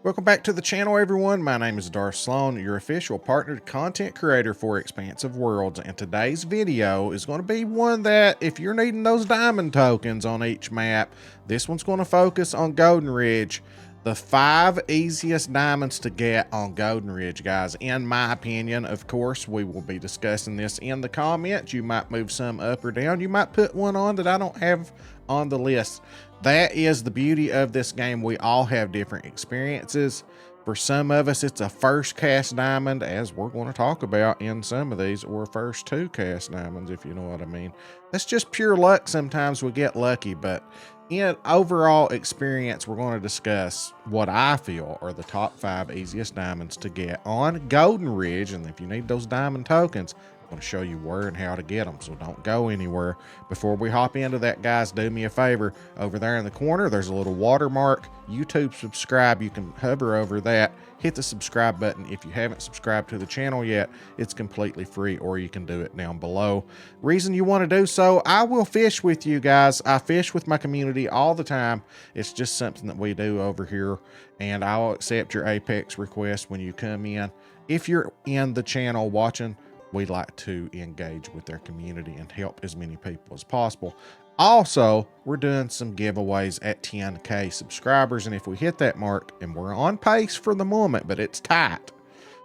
Welcome back to the channel, everyone. My name is Darth Slone, your official partnered content creator for Expansive Worlds, and today's video is going to be one that, if you're needing those diamond tokens on each map, this one's going to focus on Golden Ridge. The 5 easiest diamonds to get on Golden Ridge, guys, in my opinion. Of course, we will be discussing this in the comments. You might move some up or down. You might put one on that I don't have on the list. That is the beauty of this game. We all have different experiences. For some of us, it's a first cast diamond, as we're going to talk about in some of these, or first 2 cast diamonds, if you know what I mean. That's just pure luck. Sometimes we get lucky, but in overall experience, we're going to discuss what I feel are the top 5 easiest diamonds to get on Golden Ridge. And if you need those diamond tokens, I'm going to show you where and how to get them, so don't go anywhere. Before we hop into that, guys, do me a favor. Over there in the corner, there's a little watermark, YouTube subscribe. You can hover over that, hit the subscribe button. If you haven't subscribed to the channel yet, it's completely free, or you can do it down below. Reason you want to do so, I will fish with you guys. I fish with my community all the time. It's just something that we do over here, and I'll accept your Apex request when you come in. If you're in the channel watching, we like to engage with their community and help as many people as possible. Also, we're doing some giveaways at 10K subscribers, and if we hit that mark, and we're on pace for the moment, but it's tight,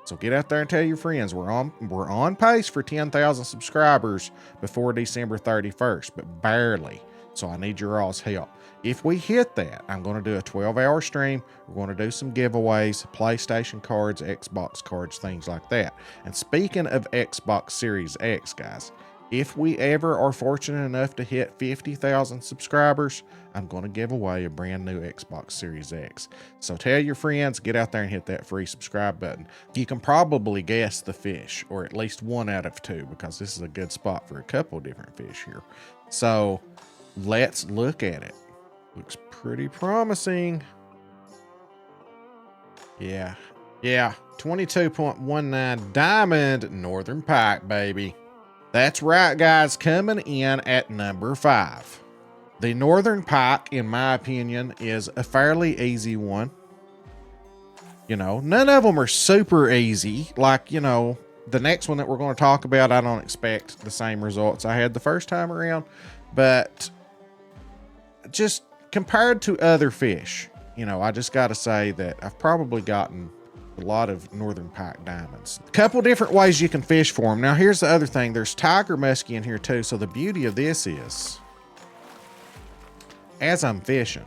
so get out there and tell your friends we're on pace for 10,000 subscribers before December 31st, but barely. So I need your all's help. If we hit that, I'm going to do a 12-hour stream. We're going to do some giveaways, PlayStation cards, Xbox cards, things like that. And speaking of Xbox Series X, guys, if we ever are fortunate enough to hit 50,000 subscribers, I'm going to give away a brand new Xbox Series X. So tell your friends, get out there and hit that free subscribe button. You can probably guess the fish, or at least 1 out of 2, because this is a good spot for a couple different fish here. So let's look at it. Looks pretty promising. Yeah. 22.19 diamond northern pike, baby. That's right, guys. Coming in at number 5. The northern pike, in my opinion, is a fairly easy one. You know, none of them are super easy. Like, you know, the next one that we're going to talk about, I don't expect the same results I had the first time around, but just compared to other fish, you know, I just got to say that I've probably gotten a lot of northern pike diamonds. A couple different ways you can fish for them. Now, here's the other thing. There's tiger muskie in here too. So the beauty of this is, as I'm fishing,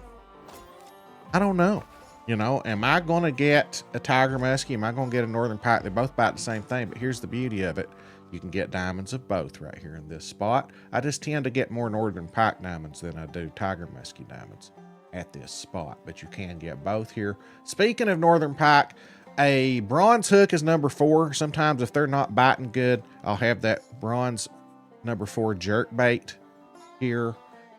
I don't know, you know, am I going to get a tiger muskie? Am I going to get a northern pike? They're both about the same thing, but here's the beauty of it. You can get diamonds of both right here in this spot. I just tend to get more northern pike diamonds than I do tiger muskie diamonds at this spot, but you can get both here. Speaking of northern pike, a bronze hook is number 4. Sometimes if they're not biting good, I'll have that bronze number 4 jerk bait here.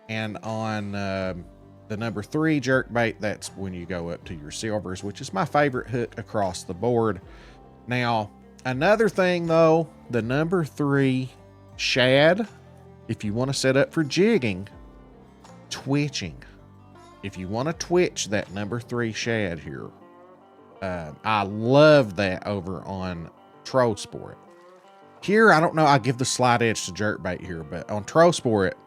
And on the number 3 jerk bait, that's when you go up to your silvers, which is my favorite hook across the board. Now, another thing though, the number 3 shad, if you want to set up for jigging, twitching. If you want to twitch that number 3 shad here, I love that over on Troll Sport. Here, I don't know, I give the slight edge to jerkbait here, but on Troll Sport,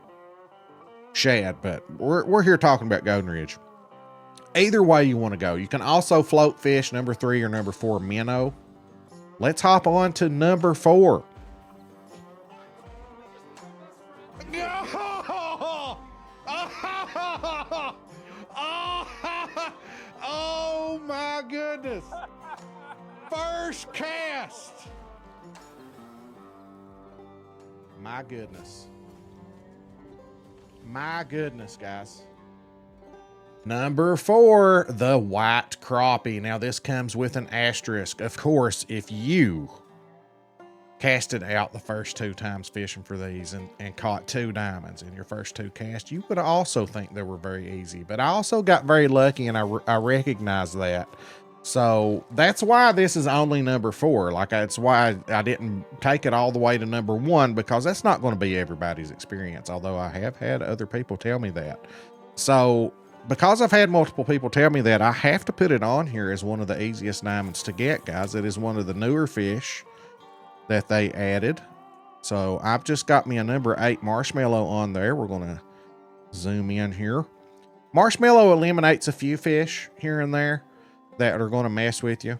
shad, but we're here talking about Golden Ridge. Either way you want to go. You can also float fish number 3 or number 4 minnow. Let's hop on to number 4. Oh my goodness. First cast. My goodness. My goodness, guys. Number 4, the white crappie. Now, this comes with an asterisk. Of course, if you casted out the first 2 times fishing for these and caught 2 diamonds in your first 2 casts, you would also think they were very easy. But I also got very lucky, and I recognize that. So that's why this is only number 4. Like, that's why I didn't take it all the way to number 1, because that's not going to be everybody's experience. Although I have had other people tell me that. So because I've had multiple people tell me that, I have to put it on here as one of the easiest diamonds to get, guys. It is one of the newer fish that they added. So I've just got me a number 8 marshmallow on there. We're going to zoom in here. Marshmallow eliminates a few fish here and there that are going to mess with you.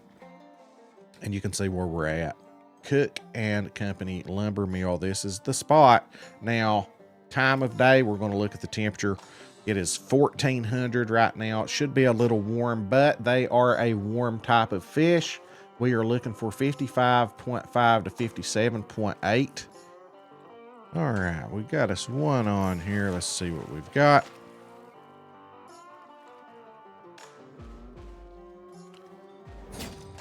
And you can see where we're at. Cook and Company Lumber Mill. This is the spot. Now, time of day, we're going to look at the temperature. It is 1400 right now. It should be a little warm, but they are a warm type of fish. We are looking for 55.5 to 57.8. All right, we got us one on here. Let's see what we've got.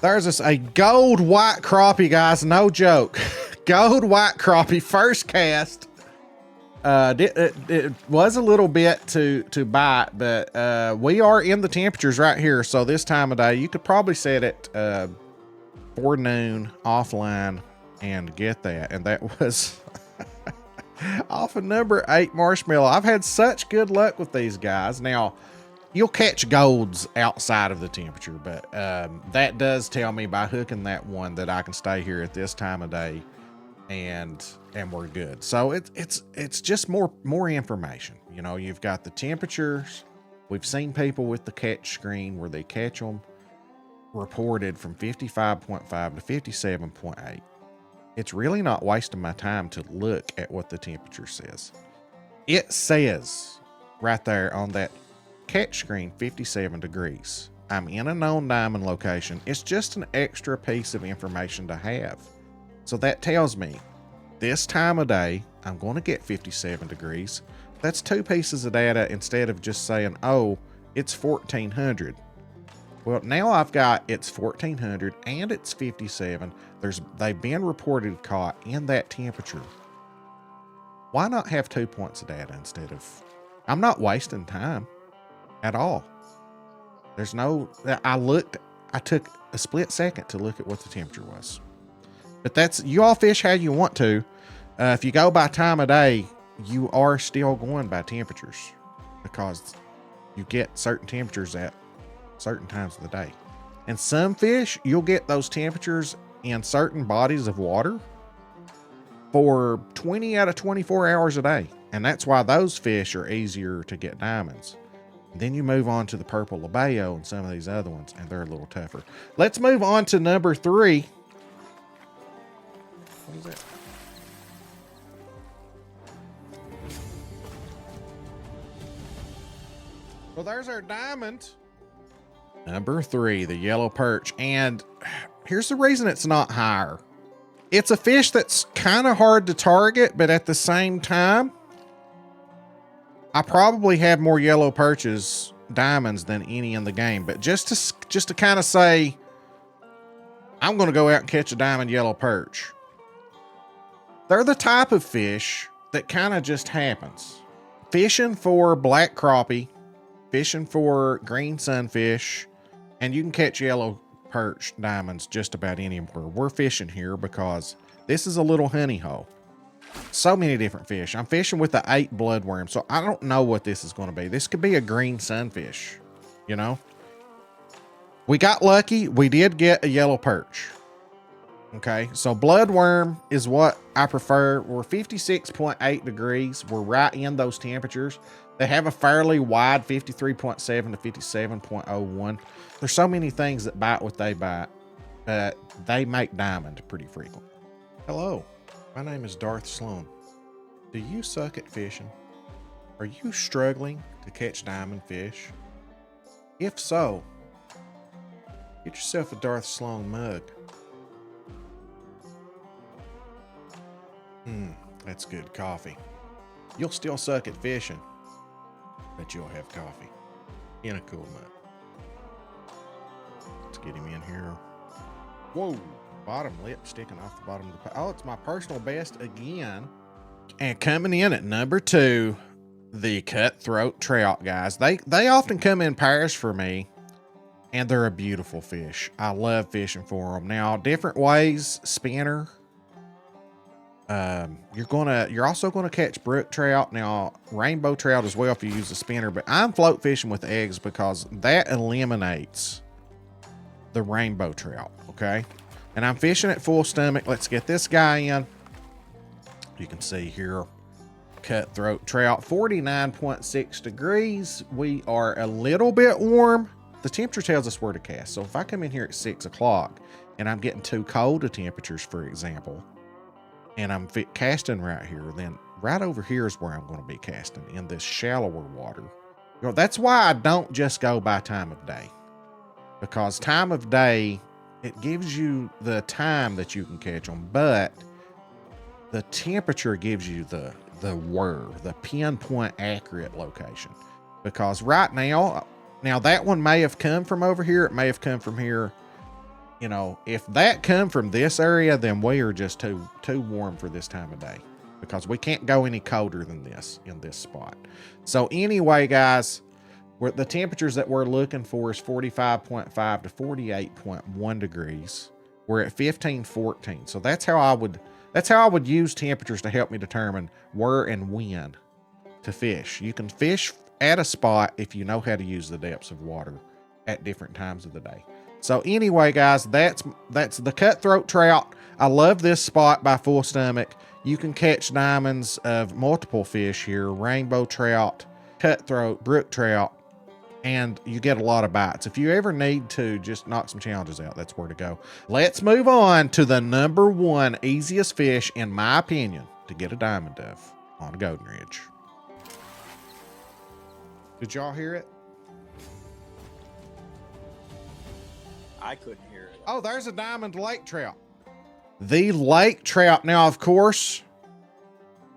There's us a gold white crappie, guys. No joke. Gold white crappie, first cast. It was a little bit to bite, but we are in the temperatures right here. So this time of day, you could probably set it for noon offline and get that. And that was off of number 8 marshmallow. I've had such good luck with these guys. Now, you'll catch golds outside of the temperature, but that does tell me by hooking that one that I can stay here at this time of day and we're good. So it's just more information. You know, you've got the temperatures. We've seen people with the catch screen where they catch them reported from 55.5 to 57.8. It's really not wasting my time to look at what the temperature says. It says right there on that catch screen 57 degrees. I'm in a known diamond location. It's just an extra piece of information to have. So that tells me this time of day, I'm going to get 57 degrees. That's 2 pieces of data instead of just saying, oh, it's 1400. Well, now I've got it's 1400 and it's 57. They've been reported caught in that temperature. Why not have 2 points of data instead of, I'm not wasting time at all. There's no, I took a split second to look at what the temperature was. But that's, you all fish how you want to. If you go by time of day, you are still going by temperatures because you get certain temperatures at certain times of the day. And some fish, you'll get those temperatures in certain bodies of water for 20 out of 24 hours a day. And that's why those fish are easier to get diamonds. Then you move on to the purple labeo and some of these other ones, and they're a little tougher. Let's move on to number 3. What is that? Well, there's our diamond. Number 3, the yellow perch. And here's the reason it's not higher. It's a fish that's kind of hard to target, but at the same time, I probably have more yellow perches, diamonds, than any in the game. But just to kind of say, I'm going to go out and catch a diamond yellow perch. They're the type of fish that kind of just happens. Fishing for black crappie, fishing for green sunfish, and you can catch yellow perch diamonds just about anywhere. We're fishing here because this is a little honey hole. So many different fish. I'm fishing with the 8 bloodworm, so I don't know what this is going to be. This could be a green sunfish, you know? We got lucky. We did get a yellow perch. Okay, so bloodworm is what I prefer. We're 56.8 degrees. We're right in those temperatures. They have a fairly wide 53.7 to 57.01. There's so many things that bite what they bite, but they make diamond pretty frequent. Hello, my name is Darth Slone. Do you suck at fishing? Are you struggling to catch diamond fish? If so, get yourself a Darth Slone mug. That's good coffee. You'll still suck at fishing, but you'll have coffee in a cool mug. Let's get him in here. Whoa, bottom lip sticking off the bottom of the Oh, it's my personal best again. And coming in at number 2, the cutthroat trout, guys. They often come in pairs for me, and they're a beautiful fish. I love fishing for them. Now, different ways, spinner, You're also gonna catch brook trout, now rainbow trout as well if you use a spinner, but I'm float fishing with eggs because that eliminates the rainbow trout. Okay, and I'm fishing at full stomach. Let's get this guy in. You can see here, cutthroat trout, 49.6 degrees. We are a little bit warm. The temperature tells us where to cast. So if I come in here at 6 o'clock and I'm getting too cold of temperatures, for example, and I'm casting right here, then right over here is where I'm going to be casting, in this shallower water. You know, that's why I don't just go by time of day, because time of day, it gives you the time that you can catch them, but the temperature gives you the pinpoint accurate location. Because right now that one may have come from over here, it may have come from here. You know, if that come from this area, then we are just too warm for this time of day, because we can't go any colder than this in this spot. So anyway, guys, the temperatures that we're looking for is 45.5 to 48.1 degrees. We're at 15, 14. So that's how I would use temperatures to help me determine where and when to fish. You can fish at a spot if you know how to use the depths of water at different times of the day. So anyway, guys, that's the cutthroat trout. I love this spot by full stomach. You can catch diamonds of multiple fish here: rainbow trout, cutthroat, brook trout, and you get a lot of bites. If you ever need to just knock some challenges out, that's where to go. Let's move on to the number one easiest fish, in my opinion, to get a diamond of on Golden Ridge. Did y'all hear it? I couldn't hear it. Oh, there's a diamond lake trout. The lake trout. Now, of course,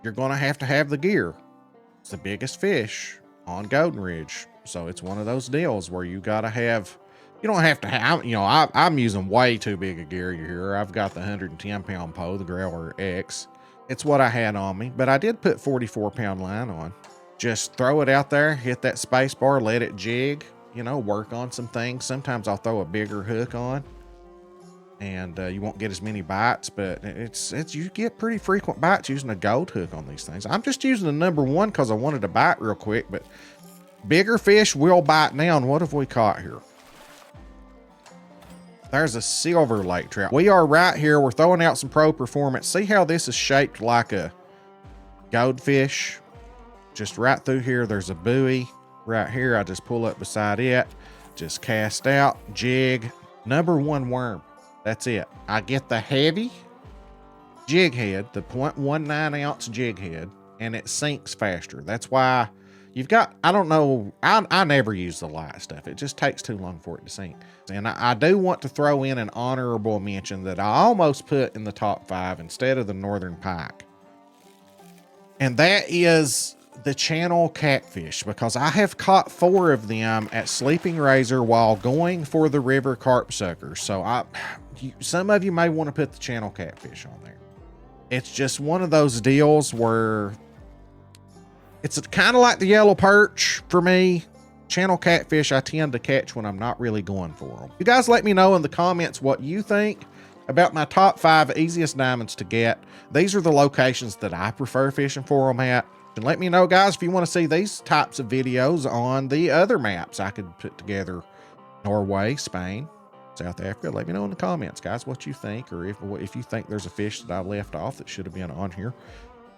you're going to have the gear. It's the biggest fish on Golden Ridge. So it's one of those deals where you got to have, you don't have to have, you know, I'm using way too big a gear here. I've got the 110-pound pole, the Growler X. It's what I had on me, but I did put 44-pound line on. Just throw it out there, hit that space bar, let it jig, you know, work on some things. Sometimes I'll throw a bigger hook on, and you won't get as many bites, but you get pretty frequent bites using a gold hook on these things. I'm just using the number one because I wanted to bite real quick, but bigger fish will bite now. And what have we caught here? There's a silver lake trout. We are right here. We're throwing out some Pro Performance. See how this is shaped like a goldfish? Just right through here, there's a buoy. Right here, I just pull up beside it, just cast out, jig, number one worm. That's it. I get the heavy jig head, the 0.19 ounce jig head, and it sinks faster. That's why you've got, I don't know, I never use the light stuff. It just takes too long for it to sink. And I do want to throw in an honorable mention that I almost put in the top 5 instead of the northern pike. And that is the channel catfish, because I have caught 4 of them at Sleeping Razor while going for the river carp suckers. So some of you may want to put the channel catfish on there. It's just one of those deals where it's kind of like the yellow perch for me. Channel catfish I tend to catch when I'm not really going for them. You guys let me know in the comments what you think about my top 5 easiest diamonds to get. These are the locations that I prefer fishing for them at. And let me know, guys, if you want to see these types of videos on the other maps I could put together. Norway, Spain, South Africa. Let me know in the comments, guys, what you think, or if you think there's a fish that I left off that should have been on here.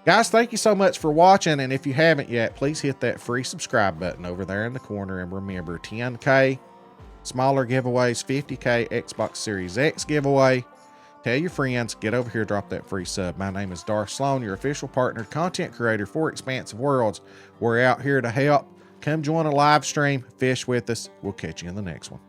Guys, thank you so much for watching. And if you haven't yet, please hit that free subscribe button over there in the corner. And remember, 10K smaller giveaways, 50K Xbox Series X giveaway. Tell your friends, get over here, drop that free sub. My name is Darth Slone, your official partner, content creator for Expansive Worlds. We're out here to help. Come join a live stream, fish with us. We'll catch you in the next one.